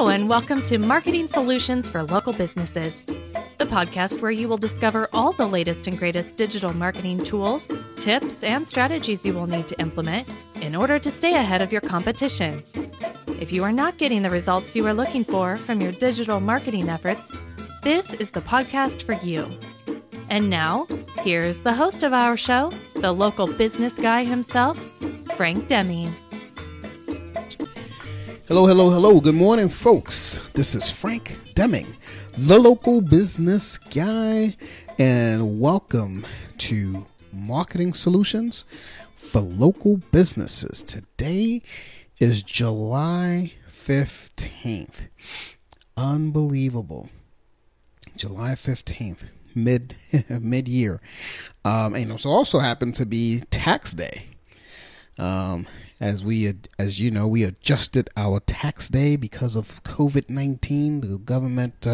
Hello, and welcome to Marketing Solutions for Local Businesses, the podcast where you will discover all the latest and greatest digital marketing tools, tips, and strategies you will need to implement in order to stay ahead of your competition. If you are not getting the results you are looking for from your digital marketing efforts, this is the podcast for you. And now, here's the host of our show, the local business guy himself, Frank Deming. Hello. Good morning, folks. This is Frank Deming, the local business guy, and welcome to Marketing Solutions for Local Businesses. Today is July 15th. Unbelievable. July 15th, mid-year. And it also happened to be tax day. As you know, we adjusted our tax day because of COVID-19. The government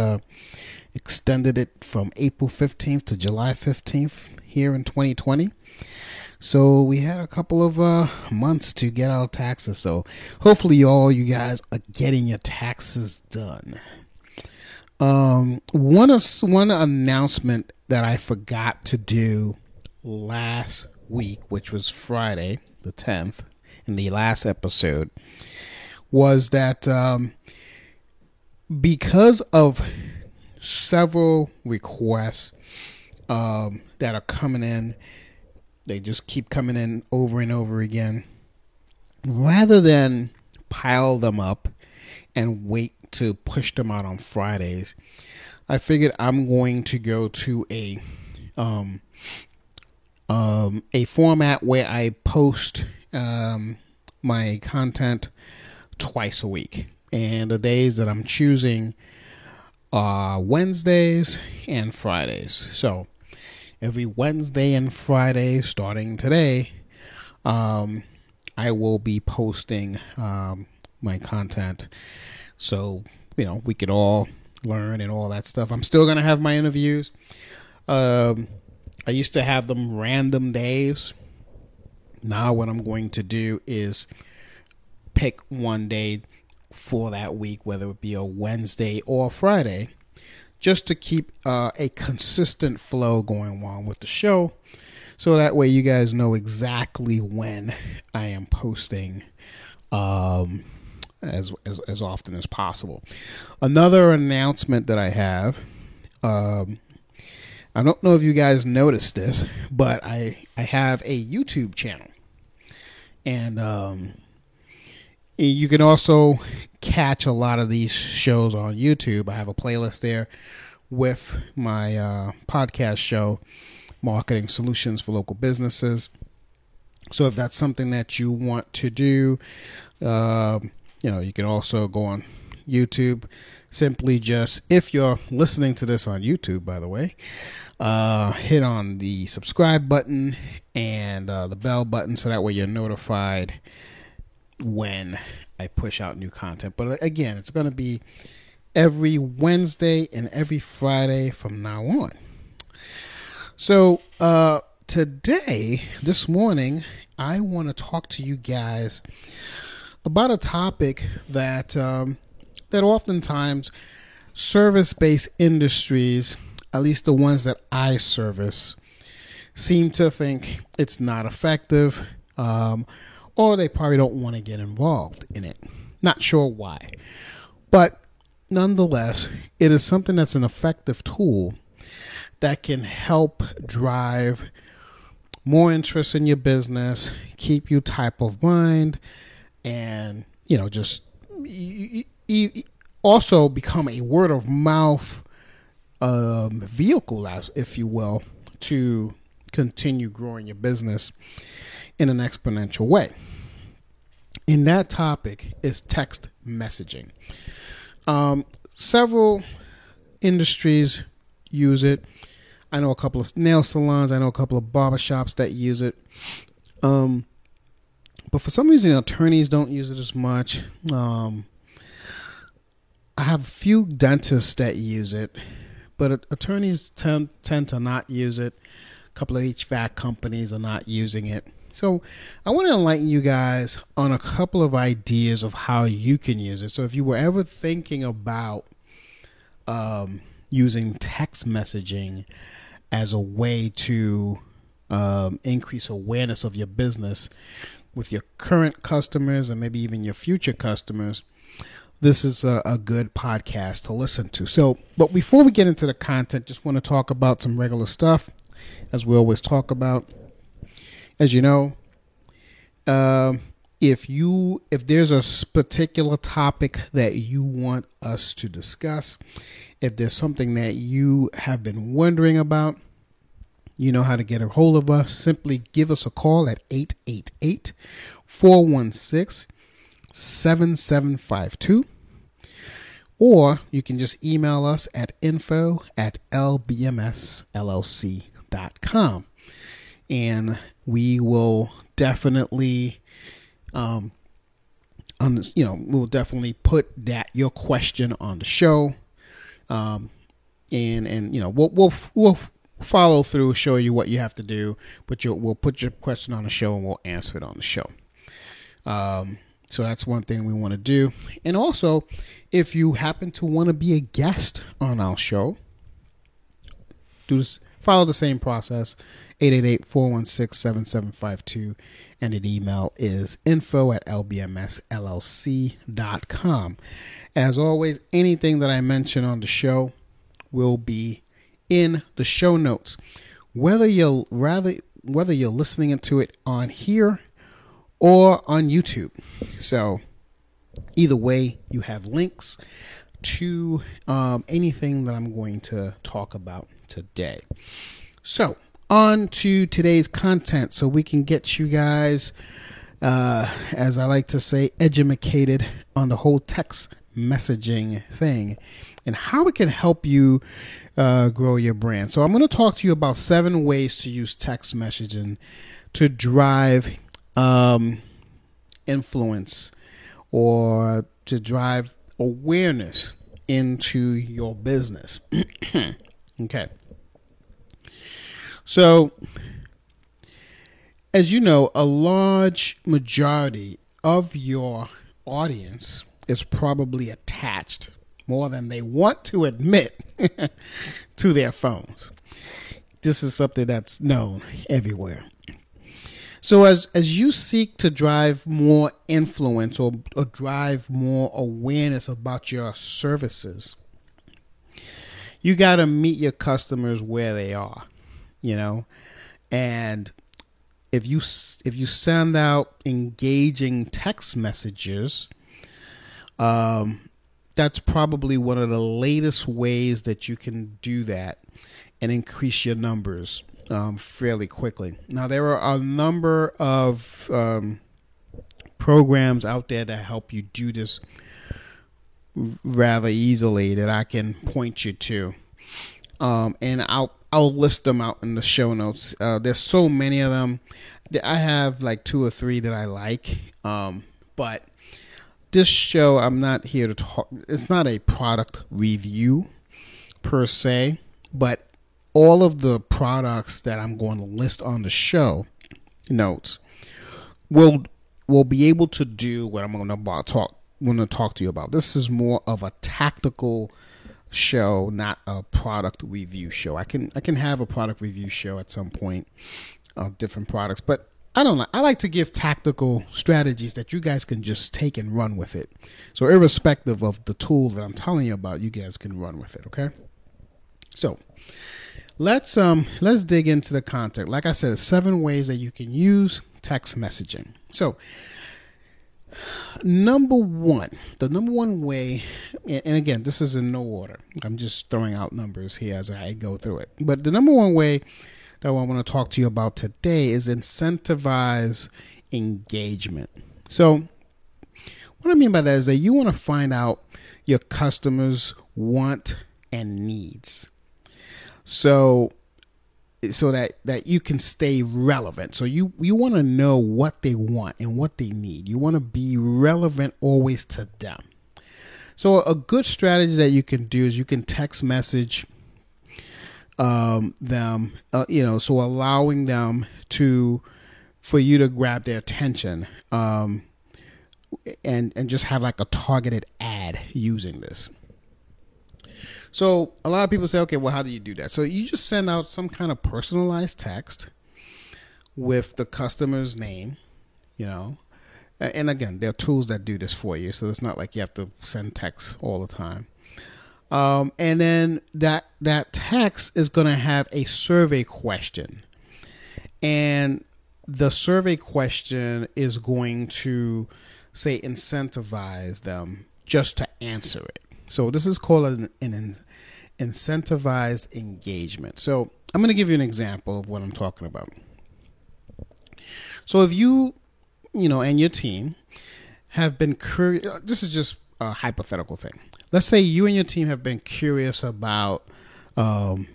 extended it from April 15th to July 15th here in 2020. So we had a couple of months to get our taxes. So hopefully you guys are getting your taxes done. One announcement that I forgot to do last week, which was Friday the 10th, in the last episode, was that because of several requests that are coming in, they just keep coming in over and over again, rather than pile them up and wait to push them out on Fridays, I figured I'm going to go to a format where I post my content twice a week, and the days that I'm choosing are Wednesdays and Fridays. So every Wednesday and Friday starting today, I will be posting my content, so we could all learn and all that stuff. I'm still gonna have my interviews. I used to have them random days. Now what I'm going to do is pick one day for that week, whether it be a Wednesday or a Friday, just to keep a consistent flow going on with the show. So that way you guys know exactly when I am posting as often as possible. Another announcement that I have, I don't know if you guys noticed this, but I have a YouTube channel. And you can also catch a lot of these shows on YouTube. I have a playlist there with my podcast show, Marketing Solutions for Local Businesses. So if that's something that you want to do, you can also go on YouTube. Simply just, if you're listening to this on YouTube, by the way, hit on the subscribe button and the bell button, so that way you're notified when I push out new content. But again, it's going to be every Wednesday and every Friday from now on. So this morning, I want to talk to you guys about a topic that oftentimes service-based industries, at least the ones that I service, seem to think it's not effective, or they probably don't want to get involved in it. Not sure why. But nonetheless, it is something that's an effective tool that can help drive more interest in your business, keep you top of mind, and also become a word of mouth vehicle, if you will, to continue growing your business in an exponential way. And that topic is text messaging. Several industries use it. I know a couple of nail salons. I know a couple of barbershops that use it. But for some reason, attorneys don't use it as much. I have a few dentists that use it, but attorneys tend to not use it. A couple of HVAC companies are not using it. So I want to enlighten you guys on a couple of ideas of how you can use it. So if you were ever thinking about using text messaging as a way to increase awareness of your business with your current customers and maybe even your future customers, this is a good podcast to listen to. So, but before we get into the content, just want to talk about some regular stuff, as we always talk about. As you know, if there's a particular topic that you want us to discuss, if there's something that you have been wondering about, you know how to get a hold of us. Simply give us a call at 888-416-7752. Or you can just email us at info@lbmsllc.com. And we will definitely, we'll definitely put your question on the show. We'll follow through, show you what you have to do, but we'll put your question on the show and we'll answer it on the show. So that's one thing we want to do. And also, if you happen to want to be a guest on our show, follow the same process, 888-416-7752, and the email is info@lbmsllc.com. As always, anything that I mention on the show will be in the show notes, whether you're listening to it on here or on YouTube. So either way, you have links to anything that I'm going to talk about today. So on to today's content, so we can get you guys, as I like to say, educated on the whole text messaging thing and how it can help you grow your brand. So I'm going to talk to you about 7 ways to use text messaging to drive influence or to drive awareness into your business. Okay. So, as you know, a large majority of your audience is probably attached more than they want to admit to their phones. This is something that's known everywhere. So as you seek to drive more influence or drive more awareness about your services, you got to meet your customers where they are, and if you send out engaging text messages, that's probably one of the latest ways that you can do that and increase your numbers fairly quickly. Now, there are a number of programs out there that help you do this rather easily that I can point you to, and I'll list them out in the show notes. There's so many of them. I have like 2 or 3 that I like, but this show, I'm not here to talk. It's not a product review per se, but all of the products that I'm going to list on the show notes will be able to do what I'm going to talk to you about. This is more of a tactical show, not a product review show. I can have a product review show at some point of different products, but I don't know. I like to give tactical strategies that you guys can just take and run with it. So irrespective of the tool that I'm telling you about, you guys can run with it. Okay. So let's dig into the content. Like I said, 7 ways that you can use text messaging. So the number one way, and again, this is in no order. I'm just throwing out numbers here as I go through it. But the number one way that I want to talk to you about today is incentivize engagement. So what I mean by that is that you want to find out your customers' want and needs. So that you can stay relevant. So you want to know what they want and what they need. You want to be relevant always to them. So a good strategy that you can do is you can text message them, so allowing them to for you to grab their attention, and just have like a targeted ad using this. So a lot of people say, okay, well, how do you do that? So you just send out some kind of personalized text with the customer's name, and again, there are tools that do this for you. So it's not like you have to send text all the time. And then that text is going to have a survey question, and the survey question is going to say incentivize them just to answer it. So this is called an incentivized engagement. So I'm going to give you an example of what I'm talking about. So if you and your team have been curious, this is just a hypothetical thing. Let's say you and your team have been curious about the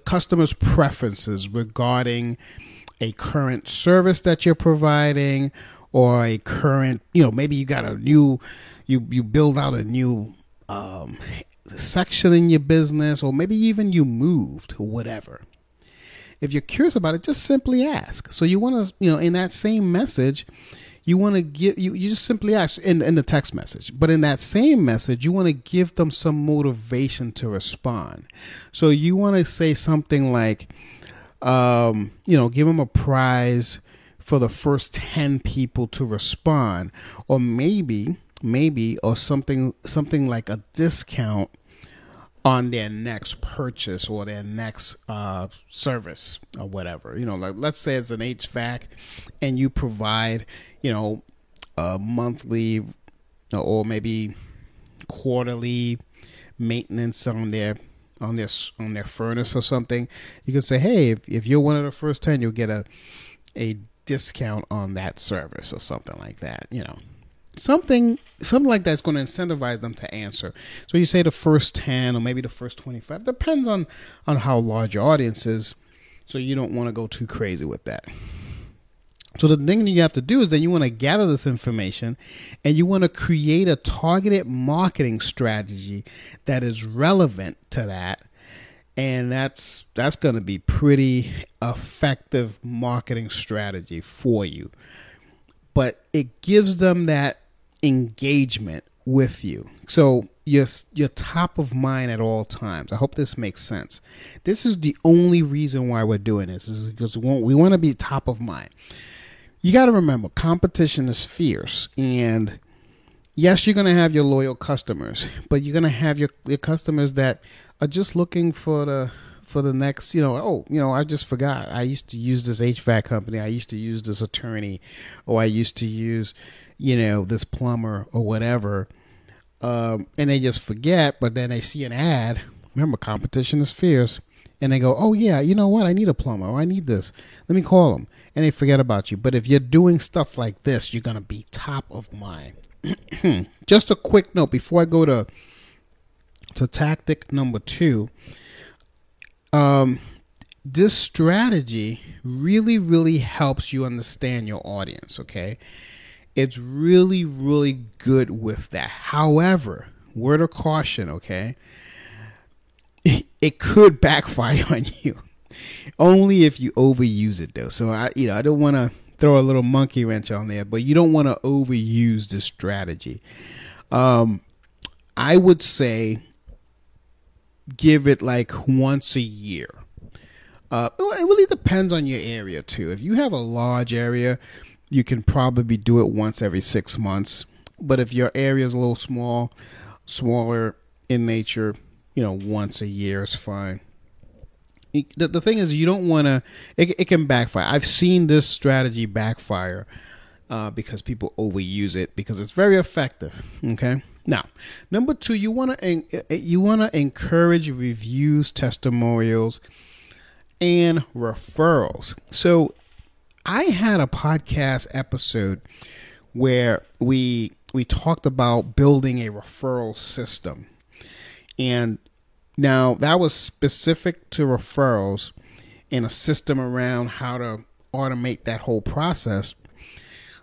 customer's preferences regarding a current service that you're providing, or a current, maybe you got a new, you build out a new section in your business, or maybe even you moved or whatever. If you're curious about it, just simply ask. So you want to, in that same message, you want to give, you just simply ask in the text message. But in that same message, you want to give them some motivation to respond. So you want to say something like, give them a prize for the first 10 people to respond, or maybe, or something like a discount on their next purchase or their next service or whatever. Like let's say it's an HVAC and you provide, a monthly or maybe quarterly maintenance on their furnace or something. You can say, hey, if you're one of the first 10, you'll get a discount on that service or something like that. Something like that's going to incentivize them to answer. So you say the first 10 or maybe the first 25. Depends on how large your audience is. So you don't want to go too crazy with that. So the thing that you have to do is then you want to gather this information and you want to create a targeted marketing strategy that is relevant to that. And that's going to be pretty effective marketing strategy for you. But it gives them that engagement with you. So you're top of mind at all times. I hope this makes sense. This is the only reason why we're doing this, is because we want to be top of mind. You got to remember, competition is fierce. And yes, you're going to have your loyal customers, but you're going to have your customers that are just looking for the next, I just forgot. I used to use this HVAC company. I used to use this attorney, or I used to use, this plumber or whatever. And they just forget, but then they see an ad. Remember, competition is fierce. And they go, oh yeah, you know what? I need a plumber, or I need this. Let me call them. And they forget about you. But if you're doing stuff like this, you're going to be top of mind. Just a quick note before I go to tactic number 2. This strategy really, really helps you understand your audience, okay? It's really, really good with that. However, word of caution, okay? It could backfire on you. Only if you overuse it, though. So, I don't want to throw a little monkey wrench on there, but you don't want to overuse this strategy. I would say give it like once a year. It really depends on your area too. If you have a large area, you can probably do it once every 6 months. But if your area is a little smaller in nature, once a year is fine. The thing is, you don't want to, it can backfire. I've seen this strategy backfire because people overuse it, because it's very effective. Okay. Now, number 2, you want to encourage reviews, testimonials, and referrals. So I had a podcast episode where we talked about building a referral system. And now that was specific to referrals and a system around how to automate that whole process.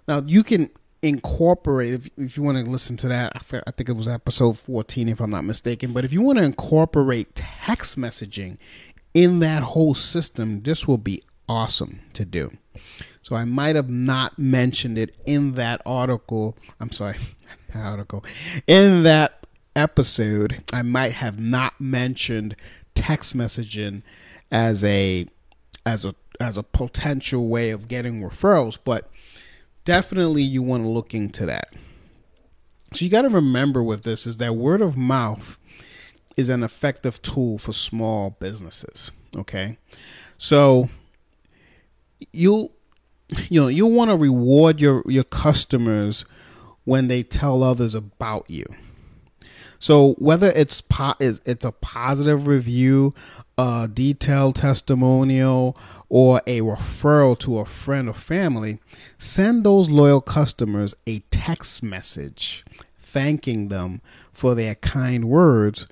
Now you can incorporate, if you want to listen to that, I think it was episode 14 if I'm not mistaken, but if you want to incorporate text messaging in that whole system, this will be awesome to do. So I might have not mentioned it in that article. I'm sorry, article. In that episode, I might have not mentioned text messaging as a potential way of getting referrals, but definitely you want to look into that. So you got to remember with this is that word of mouth is an effective tool for small businesses. Okay. So you'll want to reward your customers when they tell others about you. So whether it's a positive review, a detailed testimonial, or a referral to a friend or family, send those loyal customers a text message thanking them for their kind words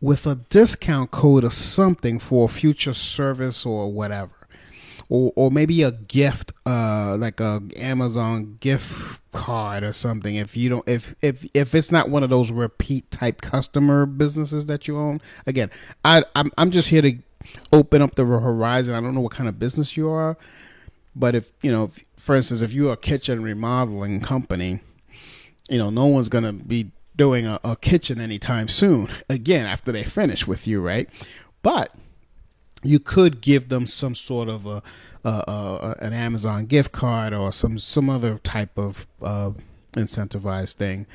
with a discount code or something for a future service or whatever. Or maybe a gift, like a Amazon gift card or something. If it's not one of those repeat type customer businesses that you own, again, I'm just here to open up the horizon. I don't know what kind of business you are, but if for instance, if you're a kitchen remodeling company, no one's gonna be doing a kitchen anytime soon. Again, after they finish with you, right? But you could give them some sort of an Amazon gift card or some other type of incentivized thing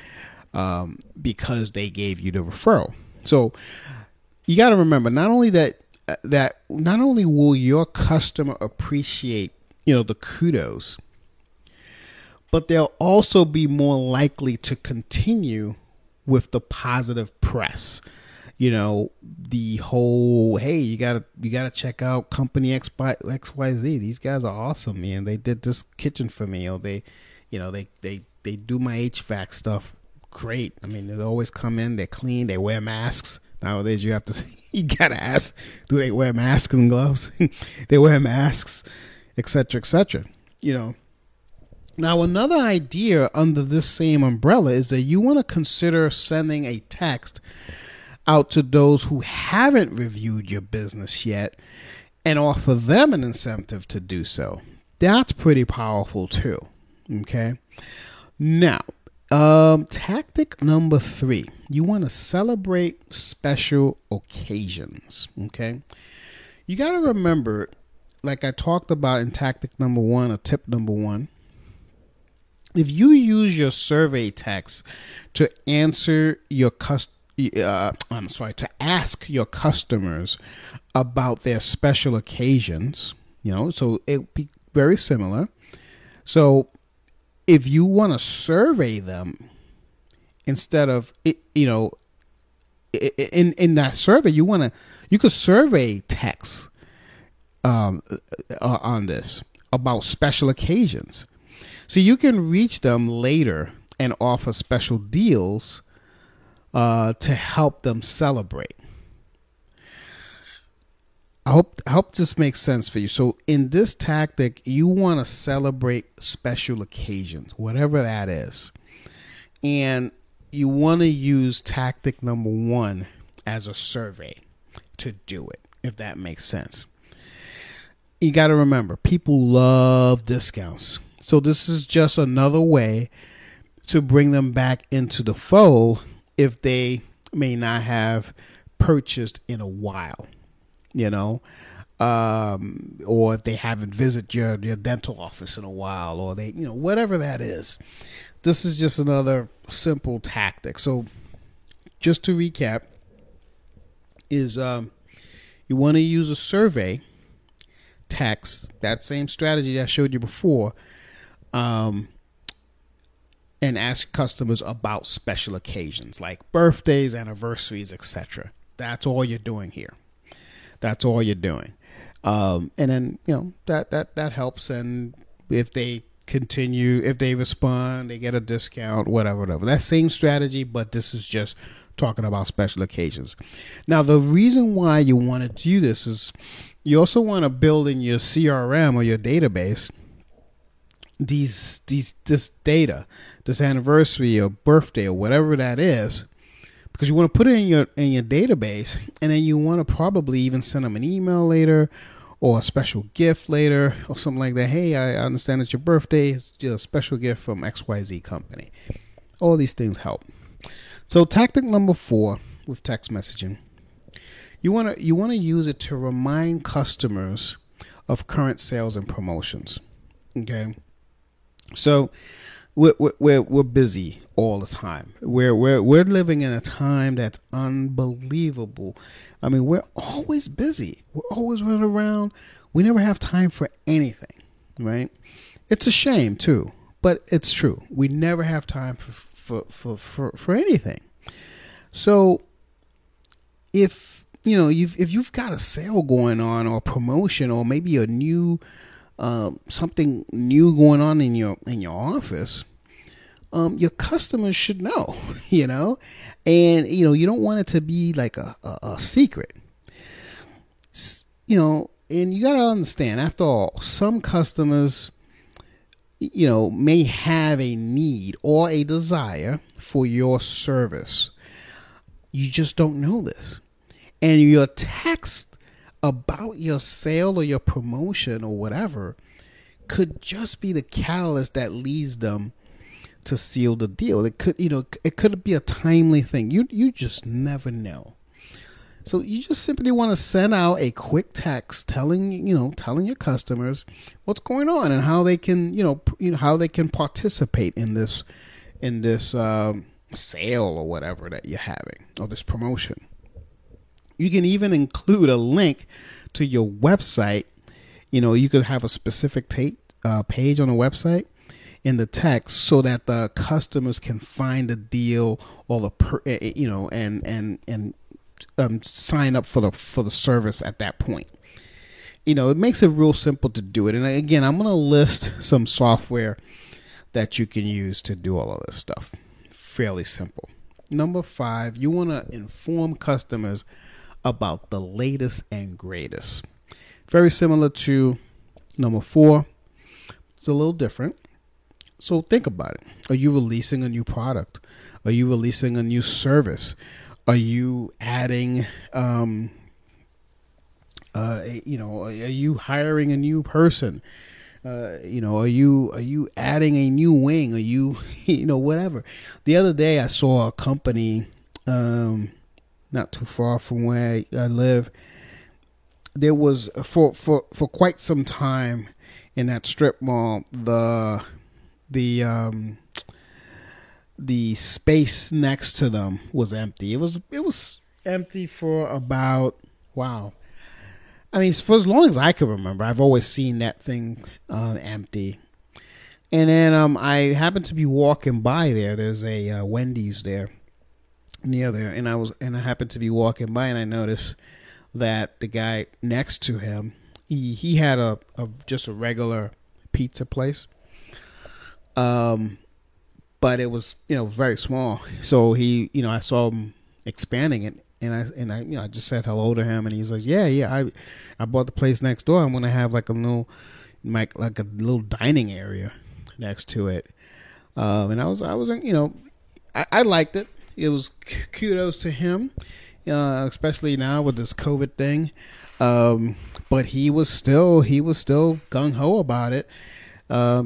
because they gave you the referral. So you got to remember not only not only will your customer appreciate the kudos, but they'll also be more likely to continue with the positive press. The whole, hey, you gotta check out company XYZ. These guys are awesome, man. They did this kitchen for me, or they do my HVAC stuff great. I mean, they always come in, they're clean, they wear masks. Nowadays, you gotta ask, do they wear masks and gloves? They wear masks, etc., etc. Now, another idea under this same umbrella is that you want to consider sending a text out to those who haven't reviewed your business yet and offer them an incentive to do so. That's pretty powerful too. Okay. Now, tactic number 3, you want to celebrate special occasions. Okay. You got to remember, like I talked about in tactic number 1 or tip number 1, if you use your survey text to answer your to ask your customers about their special occasions, so it be very similar. So if you want to survey them instead of, in that survey, you could survey text on this about special occasions. So you can reach them later and offer special deals to help them celebrate. I hope this makes sense for you. So in this tactic, you want to celebrate special occasions, whatever that is. And you want to use tactic number 1 as a survey to do it, if that makes sense. You got to remember, people love discounts. So this is just another way to bring them back into the fold if they may not have purchased in a while, or if they haven't visited your dental office in a while, or they, whatever that is. This is just another simple tactic. So just to recap is you want to use a survey text, that same strategy I showed you before, and ask customers about special occasions like birthdays, anniversaries, etc. That's all you're doing here. That's all you're doing. And then, that helps. And if they continue, if they respond, they get a discount, whatever. That same strategy, but this is just talking about special occasions. Now, the reason why you want to do this is you also want to build in your CRM or your database this data, this anniversary or birthday or whatever that is, because you want to put it in your database, and then you want to probably even send them an email later, or a special gift later or something like that. Hey, I understand it's your birthday. It's just a special gift from XYZ company. All these things help. So tactic number 4 with text messaging, you want to use it to remind customers of current sales and promotions. Okay, so we're busy all the time. We're living in a time that's unbelievable. I mean, we're always busy. We're always running around. We never have time for anything, right? It's a shame too, but it's true. We never have time for anything. So if you've got a sale going on or a promotion or maybe a new something new going on in your office, your customers should know, and you don't want it to be like a secret, and you got to understand, after all, some customers may have a need or a desire for your service. You just don't know this. And your text about your sale or your promotion or whatever could just be the catalyst that leads them to seal the deal. It could be a timely thing. You just never know. So you just simply want to send out a quick text telling your customers what's going on and how they can, how they can participate in this sale or whatever that you're having, or this promotion. You can even include a link to your website. You could have a specific page on the website in the text so that the customers can find the deal or and sign up for the service at that point. It makes it real simple to do it. And again, I'm going to list some software that you can use to do all of this stuff. Fairly simple. Number 5, you want to inform customers about the latest and greatest. Very similar to number 4. It's a little different. So think about it. Are you releasing a new product? Are you releasing a new service? Are you adding, are you hiring a new person? Are you adding a new wing? Are you, whatever. The other day I saw a company, not too far from where I live. There was for quite some time in that strip mall, the space next to them was empty. It was empty for about, wow. I mean, for as long as I can remember, I've always seen that thing empty. And then I happened to be walking by there. There's a Wendy's there near there, and I happened to be walking by, and I noticed that the guy next to him, he had a just a regular pizza place. But it was, very small. So he, I saw him expanding it, and I just said hello to him, and he's like, yeah, I bought the place next door. I'm gonna have like a little dining area next to it. And I liked it. It was kudos to him, especially now with this COVID thing. But he was still gung ho about it.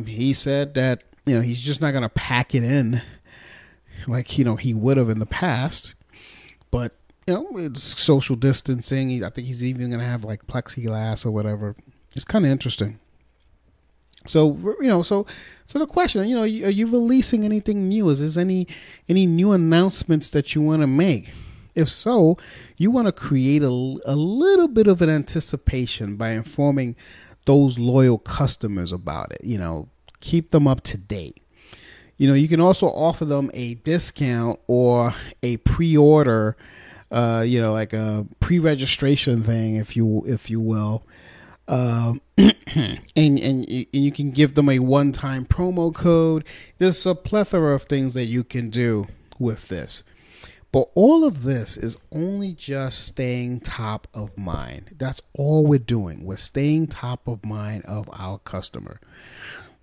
He said that, he's just not going to pack it in like, he would have in the past. But, it's social distancing. I think he's even going to have like plexiglass or whatever. It's kind of interesting. So, so the question, are you releasing anything new? Is there any new announcements that you want to make? If so, you want to create a little bit of an anticipation by informing those loyal customers about it. Keep them up to date. You can also offer them a discount or a pre-order, like a pre-registration thing, if you will. And you can give them a one-time promo code. There's a plethora of things that you can do with this. But all of this is only just staying top of mind. That's all we're doing. We're staying top of mind of our customer.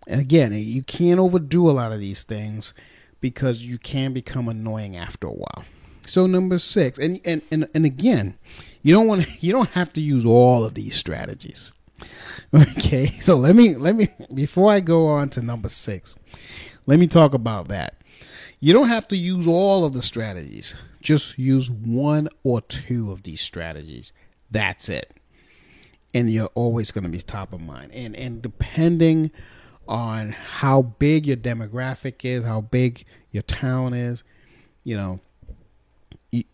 And again, you can't overdo a lot of these things because you can become annoying after a while. So number 6, and again, you don't have to use all of these strategies. Okay, so let me before I go on to number 6, let me talk about that. You don't have to use all of the strategies. Just use 1 or 2 of these strategies. That's it. And you're always going to be top of mind. And depending on how big your demographic is, how big your town is,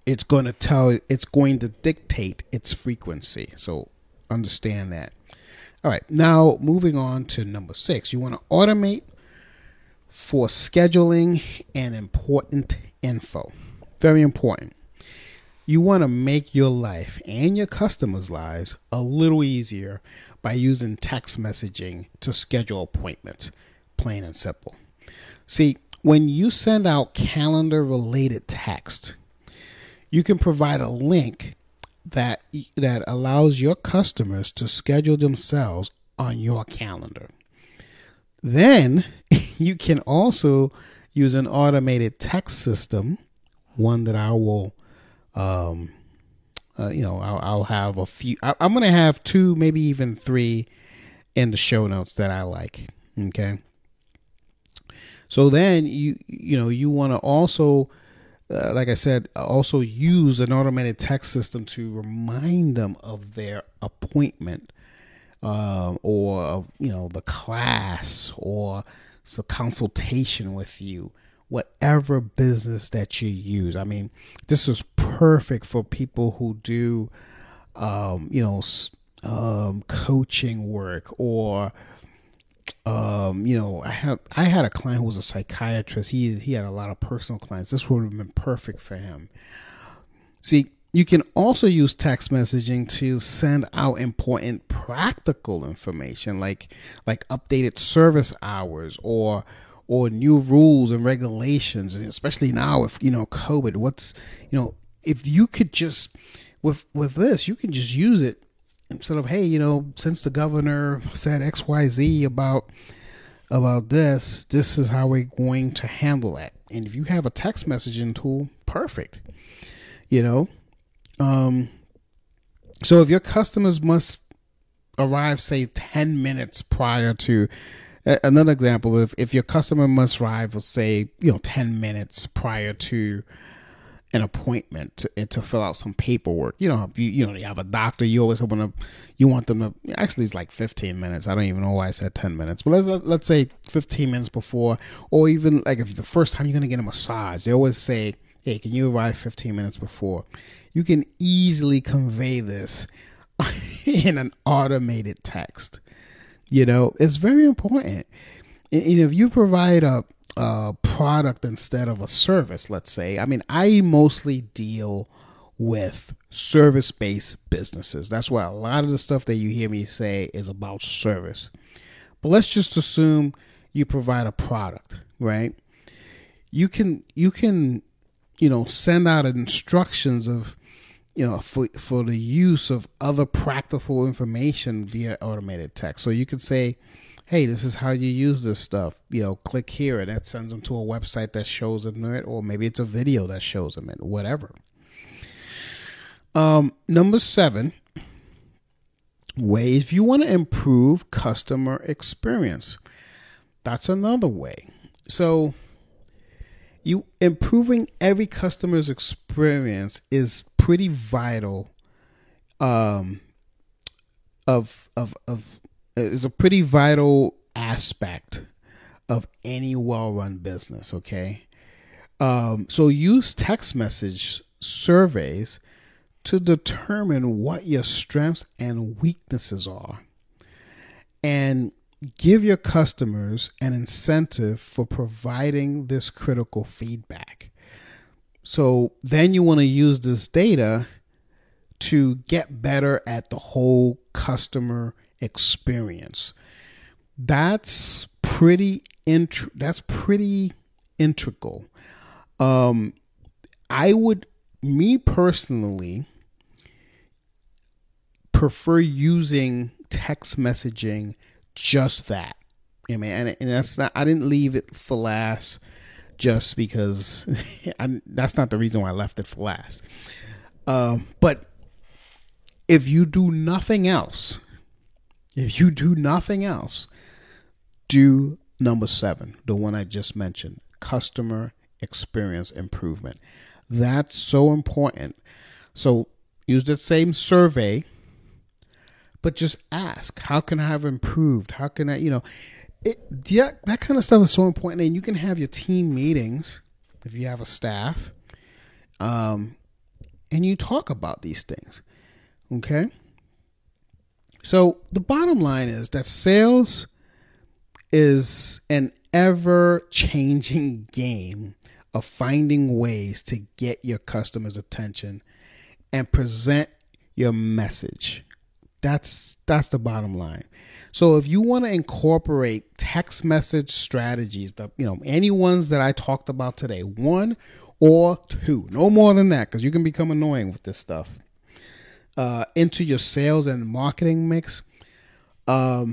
it's going to dictate its frequency. So understand that. All right. Now moving on to number 6, you want to automate for scheduling and important info. Very important. You want to make your life and your customers' lives a little easier by using text messaging to schedule appointments, plain and simple. See, when you send out calendar-related text, you can provide a link that allows your customers to schedule themselves on your calendar. Then you can also use an automated text system, one that I will, I'll have a few. I'm going to have 2, maybe even 3 in the show notes that I like. Okay. So then you want to also, like I said, also use an automated text system to remind them of their appointment, or the class, or the consultation with you, whatever business that you use. I mean, this is perfect for people who do, coaching work, or, I had a client who was a psychiatrist. He had a lot of personal clients. This would have been perfect for him. See, you can also use text messaging to send out important practical information, like updated service hours, or new rules and regulations, and especially now with COVID. If you could just with this, you can just use it instead of, hey, since the governor said XYZ about this is how we're going to handle that. And if you have a text messaging tool, perfect. So if your customers must arrive, say 10 minutes prior to, another example, if your customer must arrive, let's say, 10 minutes prior to an appointment to fill out some paperwork, you have a doctor, you always want them to, actually it's like 15 minutes. I don't even know why I said 10 minutes, but let's say 15 minutes before, or even like if the first time you're going to get a massage, they always say, hey, can you arrive 15 minutes before? You can easily convey this in an automated text. It's very important. If you provide a product instead of a service, let's say, I mostly deal with service-based businesses. That's why a lot of the stuff that you hear me say is about service. But let's just assume you provide a product, right? You can send out instructions of, for the use of other practical information via automated text. So you could say, hey, this is how you use this stuff. Click here, and that sends them to a website that shows them it, or maybe it's a video that shows them it, whatever. Number 7, ways if you want to improve customer experience. That's another way. So you improving every customer's experience is pretty vital. Is a pretty vital aspect of any well-run business. Okay, so use text message surveys to determine what your strengths and weaknesses are, and give your customers an incentive for providing this critical feedback. So then you want to use this data to get better at the whole customer experience. That's pretty integral. I would, me personally, prefer using text messaging just that. And that's not, I didn't leave it for last just because that's not the reason why I left it for last. But if you do nothing else, if you do nothing else, do number 7, the one I just mentioned, customer experience improvement. That's so important. So use the same survey, but just ask, how can I have improved? How can I, that kind of stuff is so important. And you can have your team meetings if you have a staff, and you talk about these things. Okay. So the bottom line is that sales is an ever-changing game of finding ways to get your customers' attention and present your message. That's the bottom line. So if you want to incorporate text message strategies, any ones that I talked about today, 1 or 2, no more than that, because you can become annoying with this stuff, into your sales and marketing mix, you're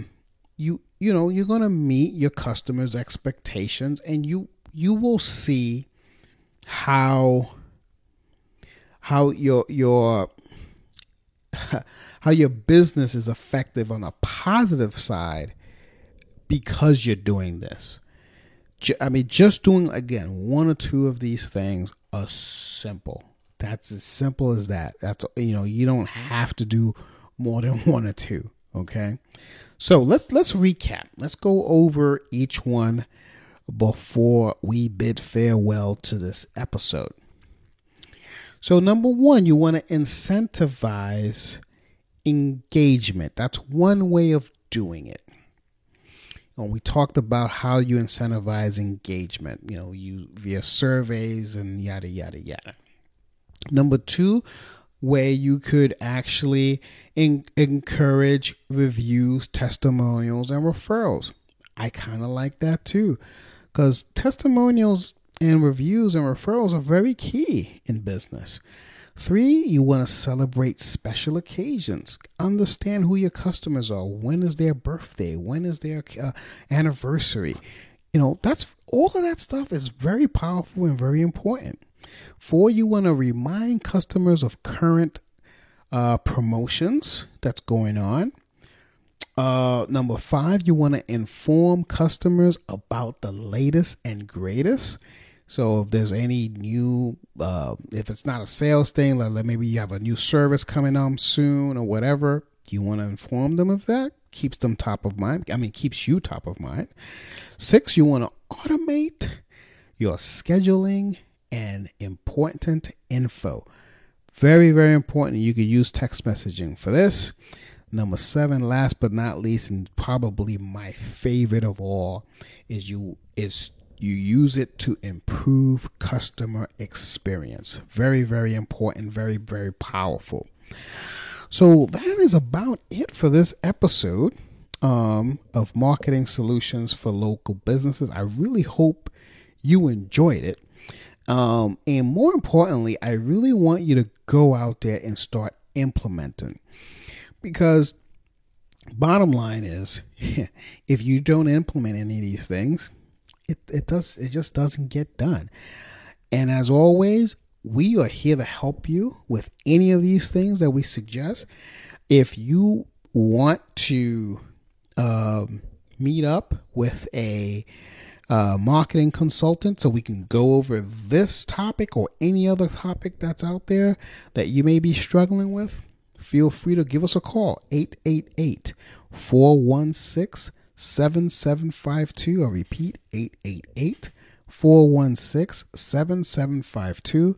going to meet your customers' expectations, and you will see how your business is effective on a positive side because you're doing this. Just doing, again, 1 or 2 of these things are simple. That's as simple as that. That's, you don't have to do more than 1 or 2. Okay. So let's recap. Let's go over each one before we bid farewell to this episode. So number 1, you want to incentivize engagement. That's one way of doing it. And we talked about how you incentivize engagement, you via surveys and yada, yada, yada. Number 2, where you could actually encourage reviews, testimonials, and referrals. I kind of like that too, because testimonials and reviews and referrals are very key in business. 3, you want to celebrate special occasions. Understand who your customers are. When is their birthday? When is their anniversary? That's all of that stuff is very powerful and very important. 4, you want to remind customers of current promotions that's going on. Number 5, you want to inform customers about the latest and greatest. So if there's any new, if it's not a sales thing, like maybe you have a new service coming on soon or whatever, you want to inform them of that. Keeps them top of mind. Keeps you top of mind. 6, you want to automate your scheduling and important info. Very, very important. You could use text messaging for this. Number 7, last but not least, and probably my favorite of all, is you use it to improve customer experience. Very, very important. Very, very powerful. So that is about it for this episode of Marketing Solutions for Local Businesses. I really hope you enjoyed it. And more importantly, I really want you to go out there and start implementing, because bottom line is, if you don't implement any of these things, it just doesn't get done. And as always, we are here to help you with any of these things that we suggest. If you want to meet up with a marketing consultant so we can go over this topic or any other topic that's out there that you may be struggling with, feel free to give us a call. 888-416-7752. I'll repeat, 888-416-7752.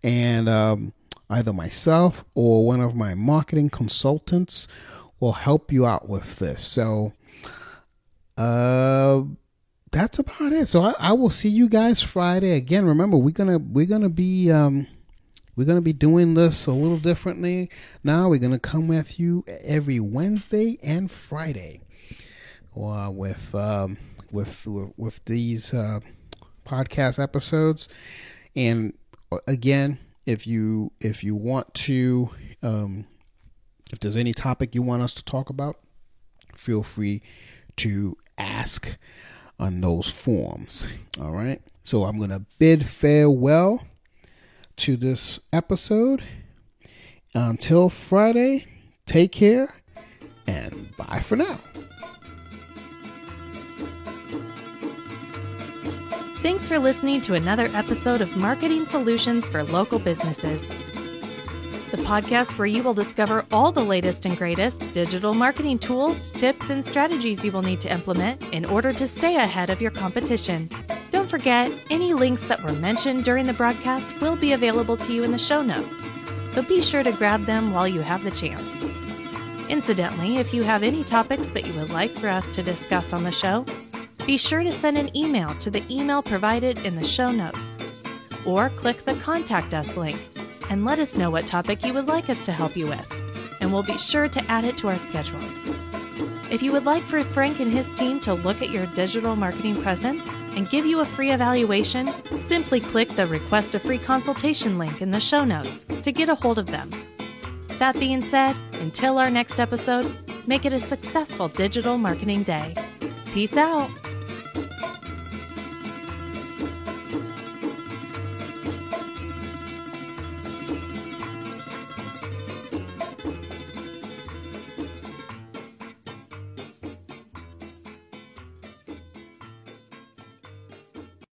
And either myself or one of my marketing consultants will help you out with this. So that's about it. So I will see you guys Friday. Again, remember, we're gonna be doing this a little differently now. We're gonna come with you every Wednesday and Friday, with these podcast episodes. And again, if you want to, if there's any topic you want us to talk about, feel free to ask on those forms. All right. So I'm going to bid farewell to this episode. Until Friday, take care and bye for now. Thanks for listening to another episode of Marketing Solutions for Local Businesses, the podcast where you will discover all the latest and greatest digital marketing tools, tips, and strategies you will need to implement in order to stay ahead of your competition. Don't forget, any links that were mentioned during the broadcast will be available to you in the show notes, so be sure to grab them while you have the chance. Incidentally, if you have any topics that you would like for us to discuss on the show, be sure to send an email to the email provided in the show notes, or click the Contact Us link and let us know what topic you would like us to help you with, and we'll be sure to add it to our schedule. If you would like for Frank and his team to look at your digital marketing presence and give you a free evaluation, simply click the Request a Free Consultation link in the show notes to get a hold of them. That being said, until our next episode, make it a successful digital marketing day. Peace out.